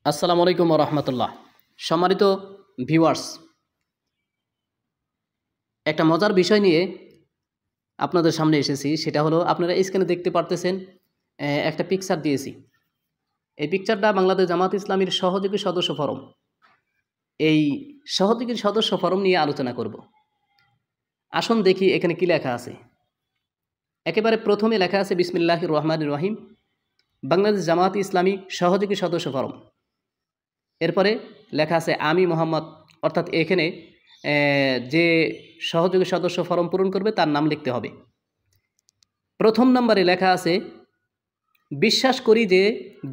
আসসালামু আলাইকুম ওয়া রাহমাতুল্লাহ। সম্মানিত ভিউয়ার্স, একটা মজার বিষয় নিয়ে আপনাদের সামনে এসেছি। সেটা হলো, আপনারা স্ক্রিনে দেখতে পারতেছেন, একটা পিকচার দিয়েছি। এই পিকচারটা বাংলাদেশ জামাত ইসলামীর সহযোগী সদস্য ফরম। এই সহযোগী সদস্য ফরম নিয়ে আলোচনা করব। আসুন দেখি এখানে কি লেখা আছে। একেবারে প্রথমে লেখা আছে বিসমিল্লাহির রহমানির রহিম, বাংলাদেশ জামাত ইসলামী সহযোগী সদস্য ফরম। এরপরে লেখা আছে আমি মোহাম্মদ, অর্থাৎ এখানে যে সহযোগী সদস্য ফরম পূরণ করবে তার নাম লিখতে হবে। প্রথম নম্বরে লেখা আছে, বিশ্বাস করি যে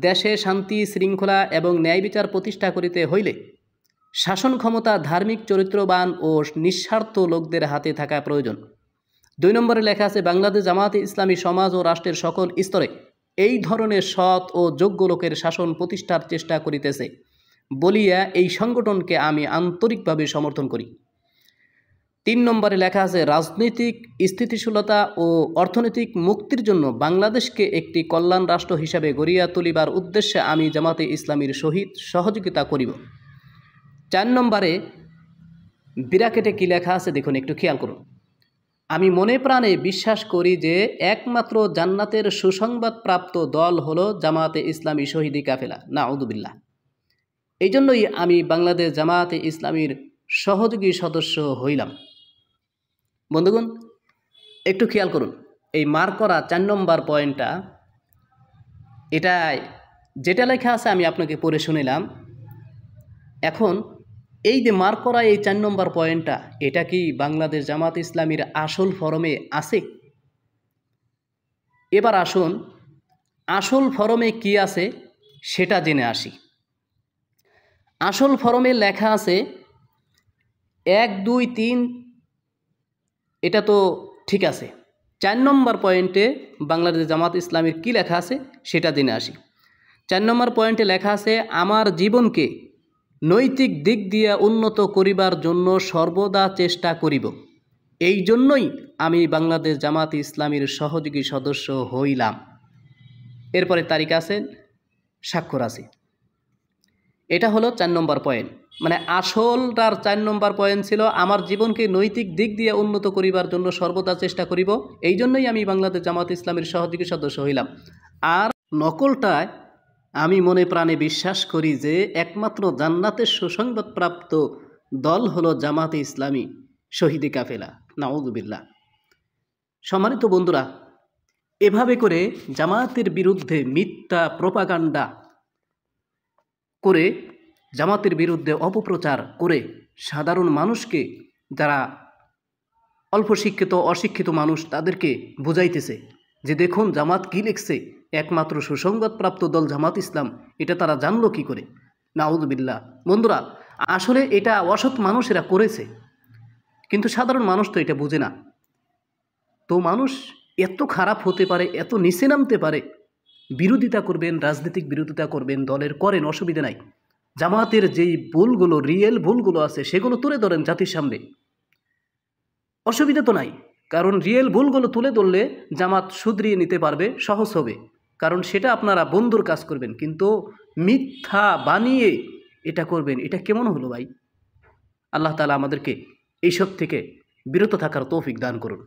দেশে শান্তি শৃঙ্খলা এবং ন্যায় বিচার প্রতিষ্ঠা করিতে হইলে শাসন ক্ষমতা ধার্মিক চরিত্রবান ও নিঃস্বার্থ লোকদের হাতে থাকা প্রয়োজন। 2 নম্বরে লেখা আছে, বাংলাদেশ জামাতে ইসলামী সমাজ ও রাষ্ট্রের সকল স্তরে এই ধরনের সৎ ও যোগ্য লোকের শাসন প্রতিষ্ঠার চেষ্টা করিতেছে বলিয়া এই সংগঠনকে আমি আন্তরিকভাবে সমর্থন করি। 3 নম্বরে লেখা আছে, রাজনৈতিক স্থিতিশীলতা ও অর্থনৈতিক মুক্তির জন্য বাংলাদেশকে একটি কল্যাণ রাষ্ট্র হিসাবে গড়িয়া তুলিবার উদ্দেশ্যে আমি জামাতে ইসলামীর সহিত সহযোগিতা করিব। 4 নম্বরে ব্র্যাকেটে কি লেখা আছে দেখুন, একটু খেয়াল করুন। আমি মনে প্রাণে বিশ্বাস করি যে একমাত্র জান্নাতের সুসংবাদ প্রাপ্ত দল হলো জামাতে ইসলামী শহীদি কাফেলা, নাউযুবিল্লাহ। এই জন্যই আমি বাংলাদেশ জামাতে ইসলামীর সহযোগী সদস্য হইলাম। বন্ধুগণ, একটু খেয়াল করুন, এই মার্ক করা 4 নম্বর পয়েন্টটা, এটা যেটা লেখা আছে আমি আপনাকে পড়ে শুনিলাম। এখন এই যে মার্ক করা এই 4 নম্বর পয়েন্টটা, এটা কি বাংলাদেশ জামাত ইসলামীর আসল ফরমে আছে? এবার আসুন আসল ফরমে কি আছে সেটা জেনে আসি। আসল ফরমে লেখা আছে 1, 2, 3, এটা তো ঠিক আছে। 4 নম্বর পয়েন্টে বাংলাদেশ জামাত ইসলামীর কি লেখা আছে সেটা জেনে আসি। 4 নম্বর পয়েন্টে লেখা আছে, আমার জীবনকে নৈতিক দিক দিয়ে উন্নত করিবার জন্য সর্বদা চেষ্টা করিব। এই জন্যই আমি বাংলাদেশ জামাত ইসলামীর সহযোগী সদস্য হইলাম। এরপরে তারিখ আছে, স্বাক্ষর আছে। এটা হলো 4 নম্বর পয়েন্ট। মানে আসলটার 4 নম্বর পয়েন্ট ছিল, আমার জীবনকে নৈতিক দিক দিয়ে উন্নত করিবার জন্য সর্বদা চেষ্টা করিব, এই জন্যই আমি বাংলাদেশ জামাত ইসলামের সহযোগী সদস্য হইলাম। আর নকলটায়, আমি মনে প্রাণে বিশ্বাস করি যে একমাত্র জান্নাতের সুসংবাদপ্রাপ্ত দল হলো জামাতে ইসলামী শহীদি কাফেলা, নাউযুবিল্লাহ। সম্মানিত বন্ধুরা, এভাবে করে জামাতের বিরুদ্ধে মিথ্যা প্রোপাগান্ডা করে, জামাতের বিরুদ্ধে অপপ্রচার করে সাধারণ মানুষকে, যারা অল্প শিক্ষিত অশিক্ষিত মানুষ, তাদেরকে বুঝাইতেছে যে দেখুন জামাত কী লিখছে, একমাত্র সুসংবাদপ্রাপ্ত দল জামাত ইসলাম, এটা তারা জানলো কী করে? নাউযুবিল্লাহ। বন্ধুরা, আসলে এটা অসৎ মানুষেরা করেছে, কিন্তু সাধারণ মানুষ তো এটা বুঝে না। তো মানুষ এত খারাপ হতে পারে, এত নিচে নামতে পারে? বিরোধিতা করবেন, রাজনৈতিক বিরোধিতা করবেন, দলের করেন, অসুবিধা নাই। জামাতের যেই ভুলগুলো, রিয়েল ভুলগুলো আছে, সেগুলো তুলে ধরেন জাতির সামনে, অসুবিধা তো নাই। কারণ রিয়েল ভুলগুলো তুলে ধরলে জামাত শুধরিয়ে নিতে পারবে, সহজ হবে। কারণ সেটা আপনারা বন্ধুর কাজ করবেন, কিন্তু মিথ্যা বানিয়ে এটা করবেন, এটা কেমন হলো ভাই? আল্লাহ তাআলা আমাদেরকে এইসব থেকে বিরত থাকার তৌফিক দান করুন।